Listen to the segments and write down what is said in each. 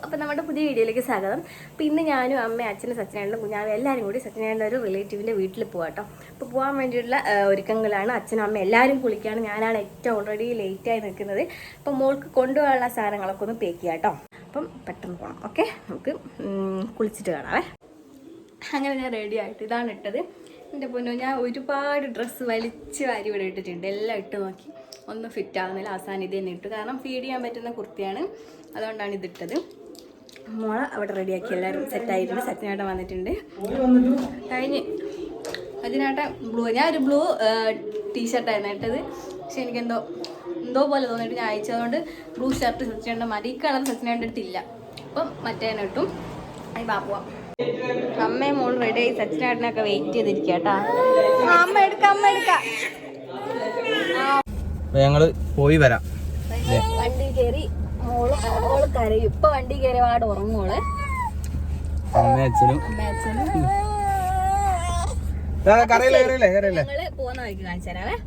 അപ്പോൾ നമ്മുടെ പുതിയ വീഡിയോയിലേക്ക് സ്വാഗതം. അപ്പോൾ ഇന്ന് ഞാനും അമ്മയും അച്ഛനും സച്ചിനേട്ടനും കുഞ്ഞാവും എല്ലാവരും കൂടി സച്ചിനേട്ടൻ്റെ ഒരു റിലേറ്റീവിൻ്റെ വീട്ടിൽ പോകാം കേട്ടോ. അപ്പോൾ പോകാൻ വേണ്ടിയിട്ടുള്ള ഒരുക്കങ്ങളാണ്. അച്ഛനും അമ്മയും എല്ലാവരും കുളിക്കുകയാണ്. ഞാനാണ് ഏറ്റവും ഓൾറെഡി ലേറ്റായി നിൽക്കുന്നത്. അപ്പോൾ മോൾക്ക് കൊണ്ടുപോകാനുള്ള സാധനങ്ങളൊക്കെ ഒന്ന് പേക്ക് ചെയ്യാം കേട്ടോ. അപ്പം പെട്ടെന്ന് പോകണം. ഓക്കെ, നമുക്ക് കുളിച്ചിട്ട് കാണാവേ. അങ്ങനെ ഞാൻ റെഡി ആയിട്ട് ഇതാണ് ഇട്ടത്. എൻ്റെ പൊന്നോ, ഞാൻ ഒരുപാട് ഡ്രസ്സ് വലിച്ച് വാരി ഇവിടെ ഇട്ടിട്ടുണ്ട്. എല്ലാം ഇട്ട് നോക്കി, ഒന്നും ഫിറ്റ് ആവുന്നില്ല. അവസാനം ഇത് തന്നെ ഇട്ടു. കാരണം ഫീഡ് ചെയ്യാൻ പറ്റുന്ന കുർത്തിയാണ്, അതുകൊണ്ടാണ് ഇതിട്ടത്. മോളെ അവിടെ റെഡിയാക്കി എല്ലാവരും സെറ്റായിട്ടുണ്ട്. സച്ചിനാട്ടം വന്നിട്ടുണ്ട്. കഴിഞ്ഞ് സച്ചിനാട്ടം ഞാനൊരു ബ്ലൂ ടീഷർട്ടായിരുന്നു ഇട്ടത്. പക്ഷെ എനിക്കെന്തോ പോലെ തോന്നിയിട്ട് ഞാൻ അയച്ചതുകൊണ്ട് ബ്ലൂ ഷർട്ട് സച്ചിനാട്ടം മതി. ഈ കളർ സച്ചിനാട്ടം അടുത്തില്ല. അപ്പം മറ്റേനെ ഇട്ടും അത് പോവാം. അമ്മയും മോൾ റെഡിയായി സച്ചിനാട്ടനൊക്കെ വെയിറ്റ് ചെയ്തിരിക്കുക കേട്ടാ. അമ്മ എടുക്കാം. ഞങ്ങള് പോയി വരാം. വണ്ടി കയറി മോള് കരയും. ഇപ്പൊ വണ്ടി കയറി പാട് ഉറങ്ങോള്. അച്ഛനും ഞങ്ങള് പോകുന്ന വഴിക്ക് കാണിച്ചു തരാവേ.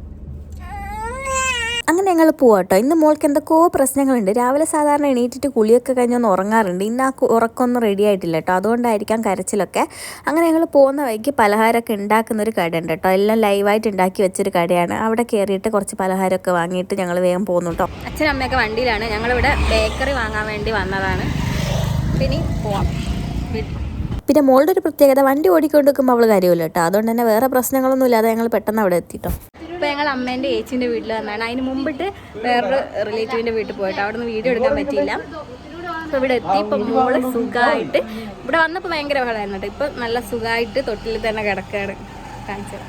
അങ്ങനെ ഞങ്ങൾ പോവാട്ടോ. ഇന്ന് മോൾക്ക് എന്തൊക്കെയോ പ്രശ്നങ്ങളുണ്ട്. രാവിലെ സാധാരണ എണീറ്റിട്ട് കുളിയൊക്കെ കഴിഞ്ഞൊന്ന് ഉറങ്ങാറുണ്ട്. ഇന്ന് ആ ഉറക്കമൊന്നും റെഡി ആയിട്ടില്ല കേട്ടോ. അതുകൊണ്ടായിരിക്കാം കരച്ചിലൊക്കെ. അങ്ങനെ ഞങ്ങൾ പോകുന്ന വഴിക്ക് പലഹാരമൊക്കെ ഉണ്ടാക്കുന്നൊരു കടയുണ്ട് കേട്ടോ. എല്ലാം ലൈവായിട്ട് ഉണ്ടാക്കി വെച്ചൊരു കടയാണ്. അവിടെ കയറിയിട്ട് കുറച്ച് പലഹാരമൊക്കെ വാങ്ങിയിട്ട് ഞങ്ങൾ വേഗം പോകുന്നു കേട്ടോ. അച്ഛനും അമ്മയൊക്കെ വണ്ടിയിലാണ്. ഞങ്ങളിവിടെ ബേക്കറി വാങ്ങാൻ വേണ്ടി വന്നതാണ്. പിന്നെ പോവാം. പിന്നെ മോളുടെ ഒരു പ്രത്യേകത, വണ്ടി ഓടിക്കൊണ്ട് വെക്കുമ്പോൾ അവൾ കാര്യമില്ല കേട്ടോ. അതുകൊണ്ട് തന്നെ വേറെ പ്രശ്നങ്ങളൊന്നും ഇല്ലാതെ ഞങ്ങൾ പെട്ടെന്ന് അവിടെ എത്തിട്ടോ. ഇപ്പോൾ ഞങ്ങൾ അമ്മേൻ്റെ ഏച്ചിൻ്റെ വീട്ടിൽ വന്നതാണ്. അതിന് മുമ്പിട്ട് വേറൊരു റിലേറ്റീവിൻ്റെ വീട്ടിൽ പോയിട്ട് അവിടെ നിന്ന് വീഡിയോ എടുക്കാൻ പറ്റിയില്ല. അപ്പോൾ ഇവിടെ എത്തി. ഇപ്പം മോള് സുഖമായിട്ട് ഇവിടെ വന്നപ്പോൾ ഭയങ്കര ബഹളമായിരുന്നു കേട്ടോ. ഇപ്പം നല്ല സുഖമായിട്ട് തൊട്ടിൽ തന്നെ കിടക്കുകയാണ്. കാണിച്ചത്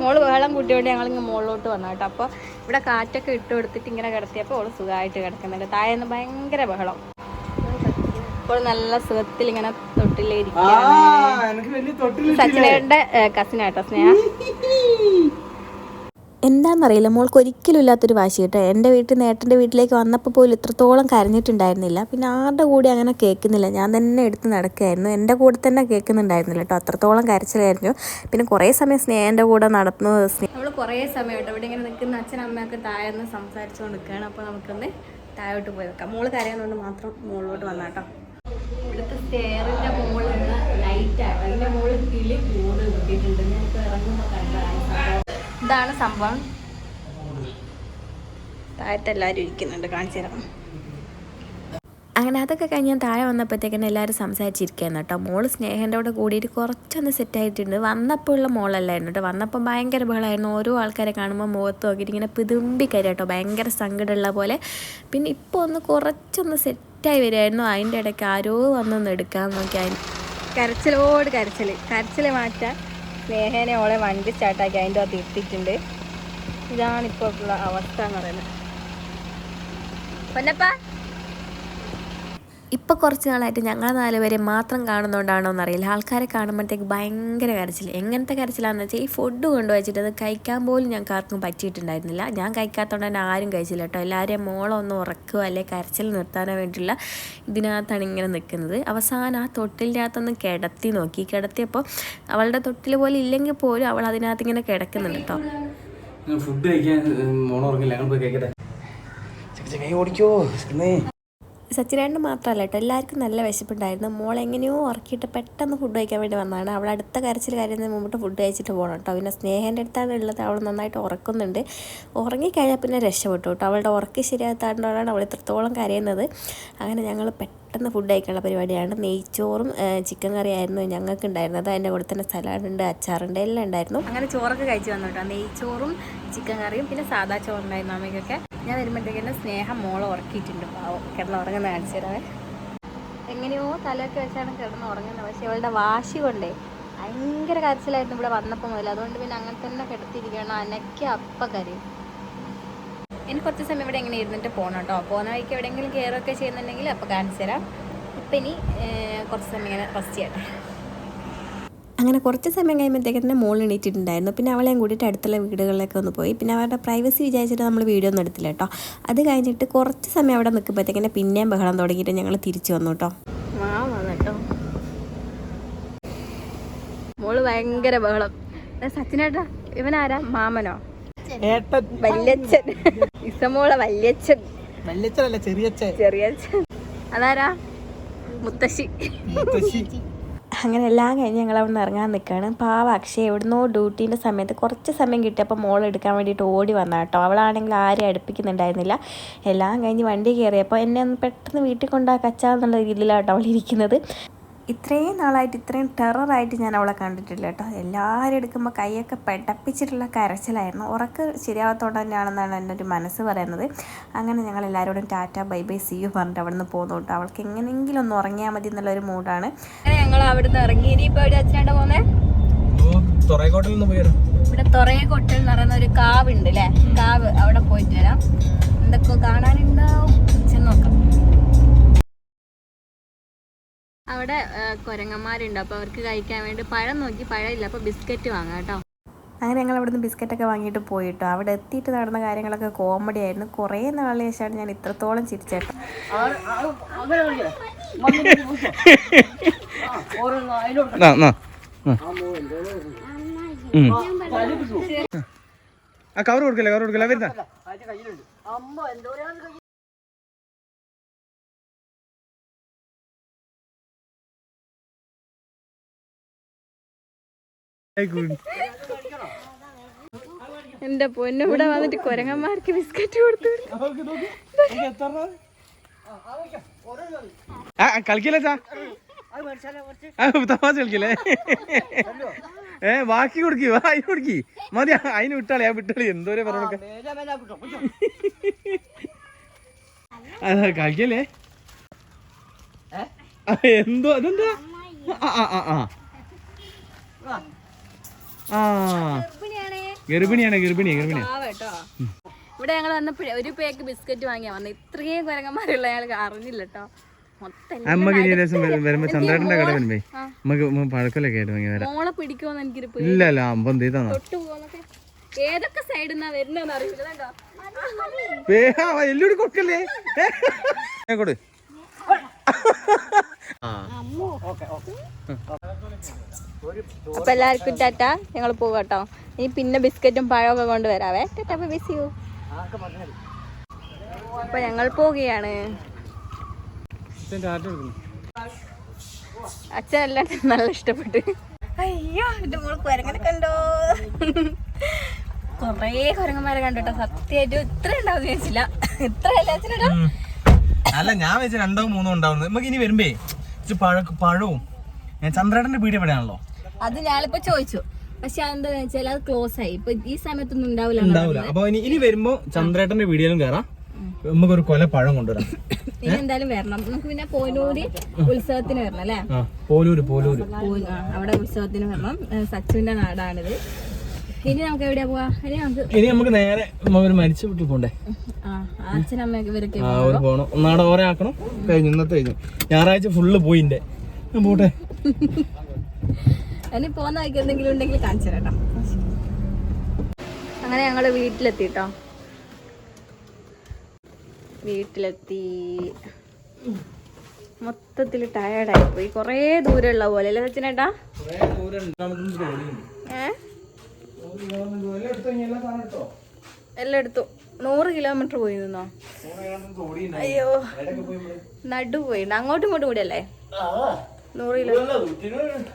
മോള് ബഹളം കൂട്ടിയോണ്ട് ഞങ്ങളിങ്ങനെ മുകളിലോട്ട് വന്നു കേട്ടോ. അപ്പോൾ ഇവിടെ കാറ്റൊക്കെ ഇട്ട് കൊടുത്തിട്ട് ഇങ്ങനെ കിടത്തിയപ്പോൾ അവള് സുഖമായിട്ട് കിടക്കുന്നുണ്ട്. താഴെ ഭയങ്കര ബഹളം. ഇപ്പോൾ നല്ല സുഖത്തിൽ ഇങ്ങനെ തൊട്ടിലിരിക്കുകയാണ്. സച്ചിനേട്ടൻ്റെ കസിനാട്ടോ സ്നേഹ. എന്താണെന്നറിയില്ല, മോൾക്ക് ഒരിക്കലും ഇല്ലാത്തൊരു വാശി കേട്ടോ. എൻ്റെ വീട്ടിൽ നിന്ന് ഏട്ടൻ്റെ വീട്ടിലേക്ക് വന്നപ്പോൾ പോലും ഇത്രത്തോളം കരഞ്ഞിട്ടുണ്ടായിരുന്നില്ല. പിന്നെ ആരുടെ കൂടെ അങ്ങനെ കേൾക്കുന്നില്ല. ഞാൻ തന്നെ എടുത്ത് നടക്കുകയായിരുന്നു. എൻ്റെ കൂടെ തന്നെ കേൾക്കുന്നുണ്ടായിരുന്നില്ല കേട്ടോ. അത്രത്തോളം കരച്ചിലായിരുന്നു. പിന്നെ കുറേ സമയം സ്നേഹൻ്റെ കൂടെ നടന്നു. നമ്മൾ കുറേ സമയം കേട്ടോ ഇവിടെ ഇങ്ങനെ നിൽക്കുന്ന അച്ഛനമ്മയൊക്കെ താഴെ നിന്ന് സംസാരിച്ചുകൊണ്ട് നിൽക്കുകയാണ്. അപ്പോൾ നമുക്കൊന്ന് താഴോട്ട് പോയി വെക്കാം. മോള് കരയാനുകൊണ്ട് മാത്രം മുകളിലോട്ട് വന്നാട്ടോ. ഇവിടുത്തെ സ്റ്റെയറിൻ്റെ മുകളിൽ നിന്ന് ലൈറ്റാണ്. അതിൻ്റെ മുകളിൽ കിളി കൂട് കിട്ടിയിട്ടുണ്ട്. ഞങ്ങൾക്ക് ഇറങ്ങുമ്പോൾ കണ്ടതാണ്. ഇതാണ് സംഭവം. താഴത്തെ എല്ലാവരും ഇരിക്കുന്നുണ്ട്. കാണിച്ചു തരാം. അങ്ങനെ അതൊക്കെ കഴിഞ്ഞ് ഞാൻ താഴെ വന്നപ്പോഴത്തേക്കന്നെ എല്ലാവരും സംസാരിച്ചിരിക്കുകയായിരുന്നു കേട്ടോ. മോള് സ്നേഹൻ്റെ കൂടെ കൂടിയിട്ട് കുറച്ചൊന്ന് സെറ്റായിട്ടുണ്ട്. വന്നപ്പോൾ ഉള്ള മോളല്ലായിരുന്നു കേട്ടോ. വന്നപ്പോൾ ഭയങ്കര ബഹളമായിരുന്നു. ഓരോ ആൾക്കാരെ കാണുമ്പോൾ മുഖത്ത് നോക്കിയിട്ട് ഇങ്ങനെ പിതുമ്പിക്കരി കേട്ടോ. ഭയങ്കര സങ്കടമുള്ള പോലെ. പിന്നെ ഇപ്പോൾ ഒന്ന് കുറച്ചൊന്ന് സെറ്റായി വരുമായിരുന്നു. അതിൻ്റെ ഇടയ്ക്ക് ആരോ വന്നൊന്ന് എടുക്കാൻ നോക്കി. കരച്ചിലോട് കരച്ചിൽ മാറ്റാൻ സ്നേഹനെ ഓളെ വണ്ടി സ്റ്റാർട്ടാക്കി അതിൻ്റെ അകത്ത് ഇട്ടിട്ടുണ്ട്. ഇതാണിപ്പോൾ ഉള്ള അവസ്ഥ എന്ന് പറയുന്നത്. പൊന്നപ്പാ ഇപ്പോൾ കുറച്ച് നാളായിട്ട് ഞങ്ങൾ 4 പേരെ മാത്രം കാണുന്നതുകൊണ്ടാണോ എന്നറിയില്ല, ആൾക്കാരെ കാണുമ്പോഴത്തേക്ക് ഭയങ്കര കരച്ചിൽ. എങ്ങനത്തെ കരച്ചിലാണെന്ന് വെച്ചാൽ ഈ ഫുഡ് കൊണ്ടുവച്ചിട്ട് അത് കഴിക്കാൻ പോലും ഞങ്ങൾക്ക് ആർക്കും പറ്റിയിട്ടുണ്ടായിരുന്നില്ല. ഞാൻ കഴിക്കാത്തതുകൊണ്ട് തന്നെ ആരും കഴിച്ചില്ല കേട്ടോ. എല്ലാവരെയും മോളൊന്ന് ഉറക്കുക അല്ലെങ്കിൽ കരച്ചിൽ നിർത്താനോ വേണ്ടിയുള്ള ഇതിനകത്താണ് ഇങ്ങനെ നിൽക്കുന്നത്. അവസാനം ആ തൊട്ടിലിൻ്റെ അകത്തൊന്ന് കിടത്തി നോക്കി. കിടത്തിയപ്പോൾ അവളുടെ തൊട്ടിൽ പോലെ ഇല്ലെങ്കിൽ പോലും അവൾ അതിനകത്ത് ഇങ്ങനെ കിടക്കുന്നുണ്ട് കേട്ടോ. ഫുഡ് കഴിക്കാൻ സച്ചിനേട്ടന് മാത്രമല്ല കേട്ടോ, എല്ലാവർക്കും നല്ല വിശപ്പുണ്ടായിരുന്നു. മോളെങ്ങനെയോ ഉറക്കിയിട്ട് പെട്ടെന്ന് ഫുഡ് കഴിക്കാൻ വേണ്ടി വന്നതാണ്. അവൾ അടുത്ത കരച്ചിൽ കരയുന്നതിന് മുമ്പിട്ട് ഫുഡ് കഴിച്ചിട്ട് പോകണം കേട്ടോ. പിന്നെ സ്നേഹൻ്റെ അടുത്താണ് ഉള്ളത്. അവൾ നന്നായിട്ട് ഉറക്കുന്നുണ്ട്. ഉറങ്ങിക്കഴിഞ്ഞാൽ പിന്നെ രക്ഷപ്പെട്ടു കേട്ടോ. അവളുടെ ഉറക്കി ശരിയാകാത്തതുകൊണ്ടാണ് അവൾ ഇത്രത്തോളം കരയുന്നത്. അങ്ങനെ ഞങ്ങൾ പെട്ടെന്ന് ഫുഡ് കഴിക്കാനുള്ള പരിപാടിയാണ്. നെയ്ച്ചോറും ചിക്കൻ കറിയായിരുന്നു ഞങ്ങൾക്ക് ഉണ്ടായിരുന്നത്. അതിൻ്റെ കൂടെ തന്നെ സലാഡുണ്ട്, അച്ചാറുണ്ട്, എല്ലാം ഉണ്ടായിരുന്നു. അങ്ങനെ ചോറൊക്കെ കഴിച്ച് വന്നു കേട്ടോ. നെയ്ച്ചോറും ചിക്കൻ കറിയും പിന്നെ സാദാ ചോറുണ്ടായിരുന്നു അമ്മയ്ക്കൊക്കെ. ഞാൻ വരുമ്പോഴത്തേക്കെന്നെ സ്നേഹം മോളെ ഉറക്കിയിട്ടുണ്ട്. പാവം കിടന്ന് ഉറങ്ങുന്ന കാണിച്ചു തരാവേ. എങ്ങനെയോ തലയൊക്കെ വെച്ചാണ് കിടന്ന് ഉറങ്ങുന്നത്. പക്ഷേ അവളുടെ വാശി കൊണ്ടേ ഭയങ്കര കരച്ചിലായിരുന്നു ഇവിടെ വന്നപ്പോൾ മുതൽ. അതുകൊണ്ട് പിന്നെ അങ്ങനെ തന്നെ കിടത്തിയിരിക്കണം. അനക്കി അപ്പം കരയും. ഇനി കുറച്ച് സമയം ഇവിടെ എങ്ങനെ ഇരുന്നിട്ട് പോകണം കേട്ടോ. പോകുന്ന വഴിക്ക് എവിടെയെങ്കിലും കയറൊക്കെ ചെയ്യുന്നുണ്ടെങ്കിൽ അപ്പോൾ കാണിച്ചു തരാം. ഇപ്പം ഇനി കുറച്ച് സമയം ഇങ്ങനെ റെസ്റ്റ് ചെയ്യട്ടെ. അങ്ങനെ കുറച്ച് സമയം കഴിയുമ്പോഴത്തേക്ക് തന്നെ മോൾ എണീറ്റിട്ടുണ്ടായിരുന്നു. പിന്നെ അവളെയും കൂടിയിട്ട് അടുത്തുള്ള വീടുകളിലൊക്കെ ഒന്ന് പോയി. പിന്നെ അവരുടെ പ്രൈവസി വിചാരിച്ചിട്ട് നമ്മൾ വീഡിയോ ഒന്നും എടുത്തില്ല കേട്ടോ. അത് കഴിഞ്ഞിട്ട് കുറച്ച് സമയം അവിടെ നിൽക്കുമ്പോഴത്തേക്ക് പിന്നെയും ബഹളം തുടങ്ങിയിട്ട് ഞങ്ങൾ തിരിച്ചു വന്നു കേട്ടോ. കേട്ടോ മോള് ഭയങ്കര ബഹളം. സച്ചിനേട്ടാ ഇവനാരാ? മാമനോ? വല്യച്ഛൻ. ഇസമോളെ വല്യച്ഛൻ. വല്യച്ഛനല്ല, ചെറിയച്ഛൻ. അതാരാ? മുത്തശ്ശി. അങ്ങനെ എല്ലാം കഴിഞ്ഞ് ഞങ്ങൾ അവിടെ നിന്ന് ഇറങ്ങാൻ നിൽക്കുകയാണ്. പാവ അക്ഷയ എവിടുന്നോ ഡ്യൂട്ടീൻ്റെ സമയത്ത് കുറച്ച് സമയം കിട്ടിയപ്പോൾ മോൾ എടുക്കാൻ വേണ്ടിയിട്ട് ഓടി വന്ന കേട്ടോ. അവളാണെങ്കിൽ ആരെയും അടുപ്പിക്കുന്നുണ്ടായിരുന്നില്ല. എല്ലാം കഴിഞ്ഞ് വണ്ടി കയറിയപ്പോൾ എന്നെ ഒന്ന് പെട്ടെന്ന് വീട്ടിൽ കൊണ്ടാക്കച്ചാന്നുള്ള രീതിയിലാട്ടോ അവൾ ഇരിക്കുന്നത്. ഇത്രയും നാളായിട്ട് ഇത്രയും ടെററായിട്ട് ഞാൻ അവളെ കണ്ടിട്ടില്ല കേട്ടോ. എല്ലാവരും എടുക്കുമ്പോൾ കൈയൊക്കെ പെടപ്പിച്ചിട്ടുള്ള കരച്ചിലായിരുന്നു. ഉറക്ക് ശരിയാവാത്തോണ്ട് തന്നെയാണെന്നാണ് എൻ്റെ ഒരു മനസ്സ് പറയുന്നത്. അങ്ങനെ ഞങ്ങൾ എല്ലാവരോടും tata bye bye see you പറഞ്ഞിട്ട് അവിടെ നിന്ന് പോകുന്നു കേട്ടോ. അവൾക്ക് എങ്ങനെയെങ്കിലും ഒന്ന് ഉറങ്ങിയാൽ മതി എന്നുള്ളൊരു മൂഡാണ്. ഞങ്ങൾ അവിടുന്ന് ഇറങ്ങി. ഇനിയിപ്പോൾ എവിടെ അച്ഛനായിട്ട് പോകുന്നത്? ഇവിടെ തൊറയക്കോട്ടൽ എന്ന് പറയുന്ന ഒരു കാവ് ഉണ്ട് അല്ലേ? കാവ്, അവിടെ പോയിട്ട് വരാം. എന്തൊക്കെ കാണാനുണ്ടാവും, ചെന്ന് നോക്കാം. അവിടെ കുരങ്ങന്മാരുണ്ട്. അപ്പോൾ അവർക്ക് കഴിക്കാൻ വേണ്ടി പഴം നോക്കി പഴമില്ല, അപ്പോൾ ബിസ്ക്കറ്റ് വാങ്ങാം കേട്ടോ. അങ്ങനെ ഞങ്ങൾ അവിടുന്ന് ബിസ്ക്കറ്റൊക്കെ വാങ്ങിയിട്ട് പോയിട്ടോ. അവിടെ എത്തിയിട്ട് നടന്ന കാര്യങ്ങളൊക്കെ കോമഡി ആയിരുന്നു. കുറേ നാളെ ശേഷമാണ് ഞാൻ ഇത്രത്തോളം ചിരിച്ചേട്ടോ. കവർ കൊടുക്കല്ലേ വരുന്ന എന്റെ പൊന്നു, ഇവിടെ വന്നിട്ട് കുരങ്ങന്മാർക്ക് ബിസ്ക്കറ്റ് കൊടുത്തു. കളിക്കല്ലേ തമാശ കളിക്കല്ലേ? ബാക്കി കൊടുക്കി അതിന് കൊടുക്കി മതി. അതിന് വിട്ടാളി, ആ വിട്ടാളി. എന്തോരെ പറഞ്ഞ കളിക്കല്ലേ? എന്തോ അതെന്താ? ഗർഭിണിയാണ്. ഇവിടെ ഞങ്ങൾ വന്നപ്പോഴേ ഒരു പേക്ക് ബിസ്ക്കറ്റ് വാങ്ങിയാ വന്നത്. ഇത്രയും കുരങ്ങന്മാരുള്ള ഞങ്ങൾ അറിഞ്ഞില്ല കേട്ടോ. അമ്മക്ക് ഇനി ദിവസം വരുമ്പോ ചന്ദ്രേട്ടന്റെ കട വരുമ്പേ നമുക്ക് പഴക്കൊല്ലൊക്കെ ആയിട്ട് വാങ്ങി വരാം. മോളെ പിടിക്കുമോന്ന് എനിക്കൊരു ഇല്ലല്ലോ. അമ്പം തീതാണോ ഏതൊക്കെ സൈഡിൽ വരുന്നതെന്ന് അറിയില്ല. എല്ലൂടി കൊടുക്കല്ലേ? കൊടു. അപ്പൊ എല്ലാവർക്കും ടാറ്റ. ഞങ്ങൾ പോകാട്ടോ. ഇനി പിന്നെ ബിസ്ക്കറ്റും പഴമൊക്കെ കൊണ്ടുവരാവേ. Tata bye bye see you. അപ്പൊ ഞങ്ങൾ പോവുകയാണ്. അച്ഛൻ എല്ലാം നല്ല ഇഷ്ടപ്പെട്ടു. അയ്യോ, എന്റെ മോള് കുരങ്ങനെ കണ്ടോ? കൊറേ കുരങ്ങന്മാരെ കണ്ടോട്ടോ. സത്യമായിട്ടും ഇത്ര ഉണ്ടാവും ചോദിച്ചില്ല. ഇത്ര അല്ല അച്ഛനോ? അല്ല, ഞാൻ വെച്ച 2 or 3 ഉണ്ടാവുന്നത്. നമുക്ക് ഇനി വരുമ്പേ പഴവും ചന്ദ്രേട്ടന്റെ പീടിയ എവിടെയാണല്ലോ. അത് ഞാനിപ്പോ ചോദിച്ചു, പക്ഷെ എന്താ വെച്ചാൽ അത് ക്ലോസ് ആയി. ഇപ്പൊ ഈ സമയത്തൊന്നും ഉണ്ടാവില്ല. അപ്പൊ ഇനി വരുമ്പോ ചന്ദ്രേട്ടന്റെ വീഡിയോയിലും കയറാം. നമുക്കൊരു കൊല പഴം കൊണ്ടുവരാം. ഇനി എന്തായാലും വരണം. നമുക്ക് പിന്നെ പോലൂര് ഉത്സവത്തിന് വരണം അല്ലേ? പോലൂര് അവിടെ ഉത്സവത്തിന് വരണം. സച്ചുവിന്റെ നാടാണിത്. ഇനി നമുക്ക് എവിടെയാ പോവാ? ഇനി നമുക്ക് നേരെ ഒരു മരിച്ച വീട്ടിൽ പോണ്ടേ? അച്ഛനമ്മയൊക്കെ ഇവരൊക്കെ പോണം. ഒന്നാടെ ഓരോ ആക്കണം. കഴിഞ്ഞു, ഇന്നത്തെ കഴിഞ്ഞു. ഞായറാഴ്ച ഫുള്ള് പോയിന്റെ പോട്ടെ. ഇനി പോകുന്ന വഴിക്ക് എന്തെങ്കിലും ഉണ്ടെങ്കിൽ കാണിച്ചു തരാം. അങ്ങനെ ഞങ്ങള് വീട്ടിലെത്തിട്ടോ. വീട്ടിലെത്തി മൊത്തത്തിൽ ടയർഡായി പോയി. കൊറേ ദൂരമുള്ള പോലെ അല്ലേ സച്ചിനേട്ടാ? എല്ലാം എടുത്തു. 100 കിലോമീറ്റർ പോയി നിന്നോ? അയ്യോ, നടു പോയിണ്ട്. അങ്ങോട്ടും ഇങ്ങോട്ടും കൂടിയല്ലേ 100 കിലോമീറ്റർ.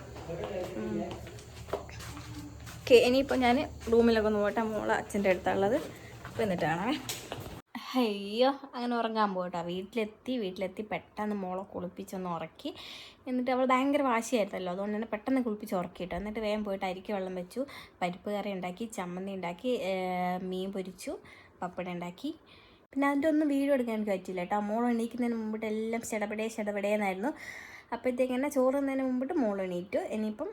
ഓക്കെ, ഇനിയിപ്പോൾ ഞാൻ റൂമിലൊക്കെ ഒന്ന് പോട്ടെ. മോളെ അച്ഛൻ്റെ അടുത്തുള്ളത്. അപ്പോൾ എന്നിട്ട് കാണാമേ. അയ്യോ, അങ്ങനെ ഉറങ്ങാൻ പോകട്ടോ. വീട്ടിലെത്തി പെട്ടെന്ന് മോളെ കുളിപ്പിച്ചൊന്ന് ഉറക്കി. എന്നിട്ട് അവൾ ഭയങ്കര വാശിയായിരുന്നല്ലോ, അതുകൊണ്ട് തന്നെ പെട്ടെന്ന് കുളിപ്പിച്ച് ഉറക്കിയിട്ടോ. എന്നിട്ട് വേഗം പോയിട്ട് അരിക്ക് വെള്ളം വെച്ചു, പരിപ്പ് കറി ഉണ്ടാക്കി, ചമ്മന്തി ഉണ്ടാക്കി, മീൻ പൊരിച്ചു, പപ്പടം ഉണ്ടാക്കി. പിന്നെ അതിൻ്റെ ഒന്നും വീഡിയോ എടുക്കാൻ എനിക്ക് പറ്റില്ല കേട്ടോ. മോൾ എണീക്കുന്നതിന് മുമ്പിട്ട് എല്ലാം ചെടപടേന്നായിരുന്നു. അപ്പോഴത്തേക്ക് തന്നെ ചോറ് തിന്നതിന് മുമ്പിട്ട് മോൾ എണീറ്റു. ഇനിയിപ്പം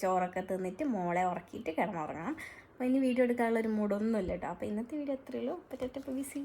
ചോറൊക്കെ തിന്നിട്ട് മോളെ ഉറക്കിയിട്ട് കിടന്നുറങ്ങണം. അപ്പോൾ ഇനി വീഡിയോ എടുക്കാനുള്ളൊരു മൂഡൊന്നുമില്ല കേട്ടോ. അപ്പോൾ ഇന്നത്തെ വീഡിയോ അത്രയേ ഉള്ളൂ. അപ്പോൾ ബിസി.